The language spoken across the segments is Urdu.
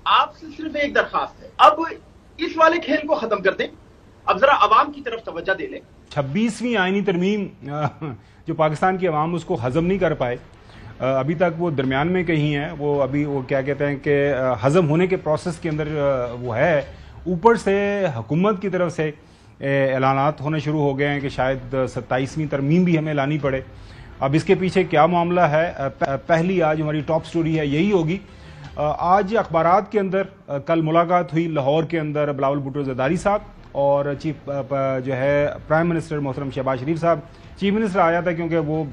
آپ سے صرف ایک درخواست ہے، اب اس والے کھیل کو ختم کر دیں، اب ذرا عوام کی طرف توجہ دے لیں۔ 26ویں آئینی ترمیم جو پاکستان کی عوام اس کو ہضم نہیں کر پائے، ابھی تک وہ درمیان میں کہیں ہے، وہ ابھی وہ کیا کہتے ہیں کہ ہضم ہونے کے پروسیس کے اندر وہ ہے۔ اوپر سے حکومت کی طرف سے اعلانات ہونے شروع ہو گئے ہیں کہ شاید 27ویں ترمیم بھی ہمیں لانی پڑے۔ اب اس کے پیچھے کیا معاملہ ہے، پہلی آج ہماری ٹاپ سٹوری ہے یہی ہوگی۔ آج اخبارات کے اندر کل ملاقات ہوئی لاہور کے اندر بلاول بھٹو زرداری صاحب اور چیف جو ہے پرائم منسٹر محترم شہباز شریف صاحب۔ چیف منسٹر آیا تھا کیونکہ وہ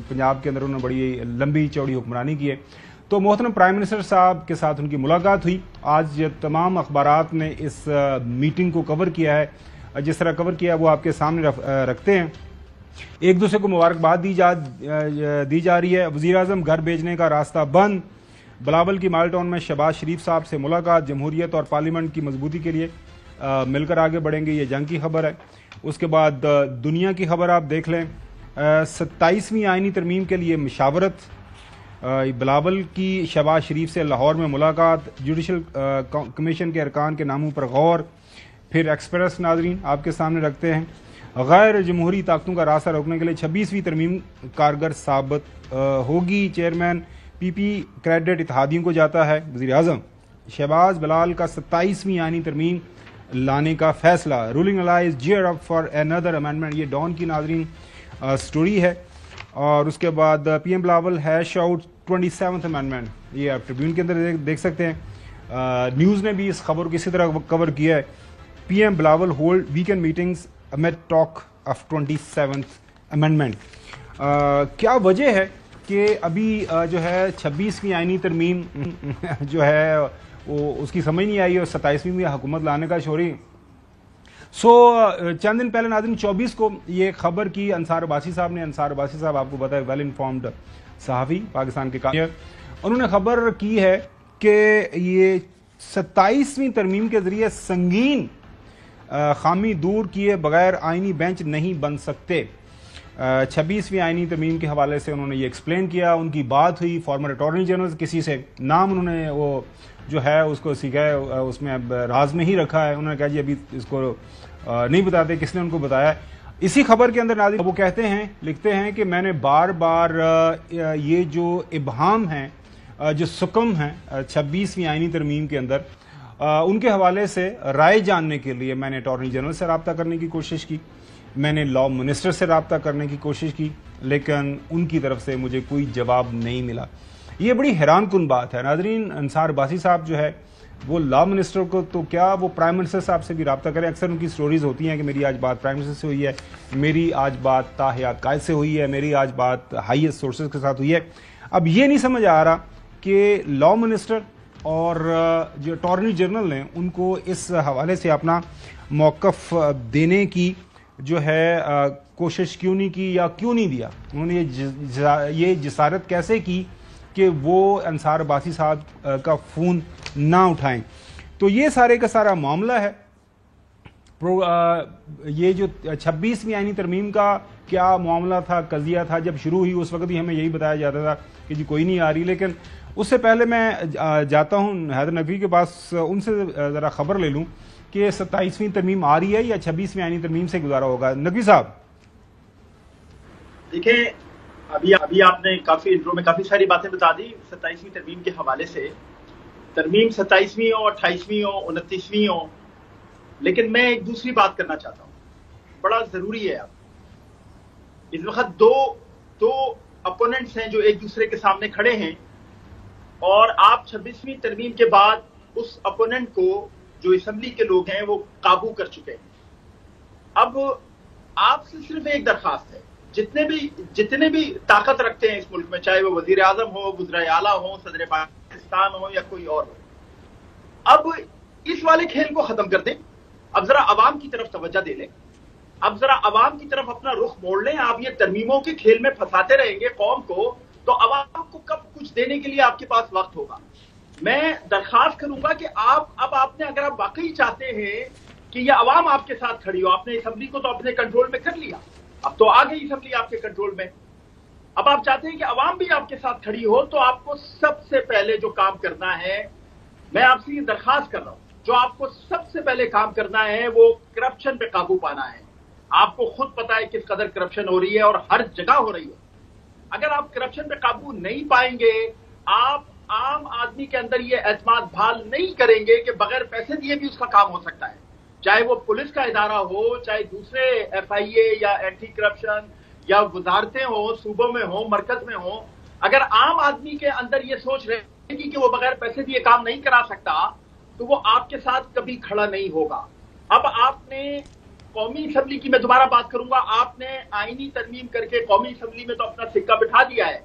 پنجاب کے اندر انہوں نے بڑی لمبی چوڑی حکمرانی کی ہے، تو محترم پرائم منسٹر صاحب کے ساتھ ان کی ملاقات ہوئی۔ آج تمام اخبارات نے اس میٹنگ کو کور کیا ہے، جس طرح کور کیا وہ آپ کے سامنے رکھتے ہیں۔ ایک دوسرے کو مبارکباد دی جا رہی ہے۔ وزیر اعظم گھر بھیجنے کا راستہ بند، بلاول کی مال ٹاؤن میں شہباز شریف صاحب سے ملاقات، جمہوریت اور پارلیمنٹ کی مضبوطی کے لیے مل کر آگے بڑھیں گے، یہ جنگ کی خبر ہے۔ اس کے بعد دنیا کی خبر آپ دیکھ لیں، 27ویں آئینی ترمیم کے لیے مشاورت، بلاول کی شہباز شریف سے لاہور میں ملاقات، جوڈیشل کمیشن کے ارکان کے ناموں پر غور، پھر ایکسپریس ناظرین آپ کے سامنے رکھتے ہیں۔ غیر جمہوری طاقتوں کا راستہ روکنے کے لیے 26ویں ترمیم کارگر ثابت ہوگی، چیئرمین پی پی کریڈٹ اتحادیوں کو جاتا ہے وزیر اعظم۔ شہباز بلال کا 27ویں آئینی ترمیم لانے کا فیصلہ، ruling allies gear up for another amendment, یہ ڈان کی ناظرین سٹوری ہے۔ اور اس کے بعد P M Bilawal hash out 27th amendment, یہ آپ ٹریبیون کے اندر دیکھ سکتے ہیں۔ نیوز نے بھی اس خبر کو اسی طرح کور کیا ہے، P M Bilawal hold weekend meetings امid ٹاک آف 27th امینڈمنٹ۔ کیا وجہ ہے کہ ابھی جو ہے 26ویں آئینی ترمیم جو ہے وہ اس کی سمجھ نہیں آئی اور 27ویں میں حکومت لانے کا شوری۔ چند دن پہلے ناظرین 24 کو یہ خبر کی انصار عباسی صاحب نے، انصار عباسی صاحب آپ کو پتا ہے ویل انفارمڈ صحافی پاکستان کے کام، انہوں نے خبر کی ہے کہ یہ 27ویں ترمیم کے ذریعے سنگین خامی دور کیے بغیر آئینی بینچ نہیں بن سکتے۔ 26ویں آئینی ترمیم کے حوالے سے انہوں نے یہ ایکسپلین کیا، ان کی بات ہوئی فارمر اٹارنی جنرل کسی سے، نام انہوں نے وہ جو ہے اس کو سیکھا ہے، اس میں اب راز میں ہی رکھا ہے، انہوں نے کہا جی ابھی اس کو نہیں بتاتے کس نے ان کو بتایا۔ اسی خبر کے اندر ناظرین وہ کہتے ہیں، لکھتے ہیں کہ میں نے بار بار یہ جو ابہام ہیں، جو سکم ہیں 26ویں آئینی ترمیم کے اندر، ان کے حوالے سے رائے جاننے کے لیے میں نے اٹارنی جنرل سے رابطہ کرنے کی کوشش کی، میں نے لا منسٹر سے رابطہ کرنے کی کوشش کی، لیکن ان کی طرف سے مجھے کوئی جواب نہیں ملا۔ یہ بڑی حیران کن بات ہے ناظرین۔ انصار عباسی صاحب جو ہے وہ لا منسٹر کو تو کیا، وہ پرائم منسٹر صاحب سے بھی رابطہ کریں۔ اکثر ان کی سٹوریز ہوتی ہیں کہ میری آج بات پرائم منسٹر سے ہوئی ہے، میری آج بات تاحیات قائد سے ہوئی ہے، میری آج بات ہائیسٹ سورسز کے ساتھ ہوئی ہے۔ اب یہ نہیں سمجھ آ رہا کہ لا منسٹر اور جو اٹارنی جنرل نے ان کو اس حوالے سے اپنا موقف دینے کی جو ہے کوشش کیوں نہیں کی یا کیوں نہیں دیا، انہوں نے یہ جسارت کیسے کی کہ وہ انصار عباسی صاحب کا فون نہ اٹھائیں۔ تو یہ سارے کا سارا معاملہ ہے۔ یہ جو 26ویں آئینی ترمیم کا کیا معاملہ تھا، قضیہ تھا، جب شروع ہوئی اس وقت ہی ہمیں یہی بتایا جاتا تھا کہ جی کوئی نہیں آ رہی، لیکن اس سے پہلے میں جاتا ہوں حیدر نقوی کے پاس، ان سے ذرا خبر لے لوں کہ 27ویں ترمیم آ رہی ہے یا 26ویں آئینی ترمیم سے گزارا ہوگا۔ نقوی صاحب دیکھیں، ابھی آپ نے کافی انٹرو میں کافی ساری باتیں بتا دی 27ویں ترمیم کے حوالے سے، ترمیم 27ویں ہو، 28ویں ہو، 29ویں ہو، لیکن میں ایک دوسری بات کرنا چاہتا ہوں، بڑا ضروری ہے۔ اب اس وقت دو اپوننٹس ہیں جو ایک دوسرے کے سامنے کھڑے ہیں، اور آپ 26ویں ترمیم کے بعد اس اپوننٹ کو جو اسمبلی کے لوگ ہیں وہ قابو کر چکے ہیں۔ اب آپ سے صرف ایک درخواست ہے، جتنے بھی طاقت رکھتے ہیں اس ملک میں، چاہے وہ وزیر اعظم ہو، وزراء اعلیٰ ہو، صدر پاکستان ہو یا کوئی اور ہو، اب اس والے کھیل کو ختم کر دیں، اب ذرا عوام کی طرف توجہ دے لیں، اب ذرا عوام کی طرف اپنا رخ موڑ لیں۔ آپ یہ ترمیموں کے کھیل میں پھنساتے رہیں گے قوم کو، تو عوام کو کب کچھ دینے کے لیے آپ کے پاس وقت ہوگا؟ میں درخواست کروں گا کہ آپ نے اگر آپ واقعی چاہتے ہیں کہ یہ عوام آپ کے ساتھ کھڑی ہو، آپ نے اسمبلی کو تو اپنے کنٹرول میں کر لیا، اب تو آ گئی اسمبلی آپ کے کنٹرول میں، اب آپ چاہتے ہیں کہ عوام بھی آپ کے ساتھ کھڑی ہو، تو آپ کو سب سے پہلے جو کام کرنا ہے میں آپ سے یہ درخواست کر رہا ہوں، جو آپ کو سب سے پہلے کام کرنا ہے وہ کرپشن پہ قابو پانا ہے۔ آپ کو خود پتا ہے کس قدر کرپشن ہو رہی ہے اور ہر جگہ ہو رہی ہے۔ اگر آپ کرپشن پہ قابو نہیں پائیں گے، آپ عام آدمی کے اندر یہ اعتماد بحال نہیں کریں گے کہ بغیر پیسے دیے بھی اس کا کام ہو سکتا ہے، چاہے وہ پولیس کا ادارہ ہو، چاہے دوسرے ایف آئی اے یا اینٹی کرپشن یا وزارتیں ہوں، صوبوں میں ہوں، مرکز میں ہوں۔ اگر عام آدمی کے اندر یہ سوچ رہے گی کہ وہ بغیر پیسے دیے کام نہیں کرا سکتا، تو وہ آپ کے ساتھ کبھی کھڑا نہیں ہوگا۔ اب آپ نے قومی اسمبلی کی میں دوبارہ بات کروں گا، آپ نے آئینی ترمیم کر کے قومی اسمبلی میں تو اپنا سکہ بٹھا دیا ہے،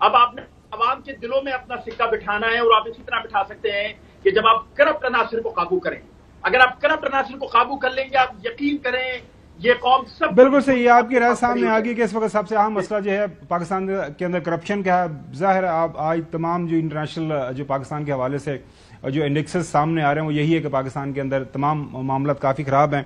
اب آپ نے عوام کے دلوں میں اپنا سکہ بٹھانا ہے، اور آپ اسی طرح بٹھا سکتے ہیں کہ جب آپ کرپٹ عناصر کو قابو کریں۔ اگر آپ کرپٹ عناصر کو قابو کر لیں گے، آپ یقین کریں یہ قوم سب بالکل صحیح ہے۔ آپ کی رائے سامنے آ گئی کہ اس وقت سب سے اہم مسئلہ جو ہے پاکستان کے اندر کرپشن کا ہے۔ ظاہر ہے آپ آج تمام جو انٹرنیشنل جو پاکستان کے حوالے سے جو انڈیکسز سامنے آ رہے ہیں وہ یہی ہے کہ پاکستان کے اندر تمام معاملات کافی خراب ہیں۔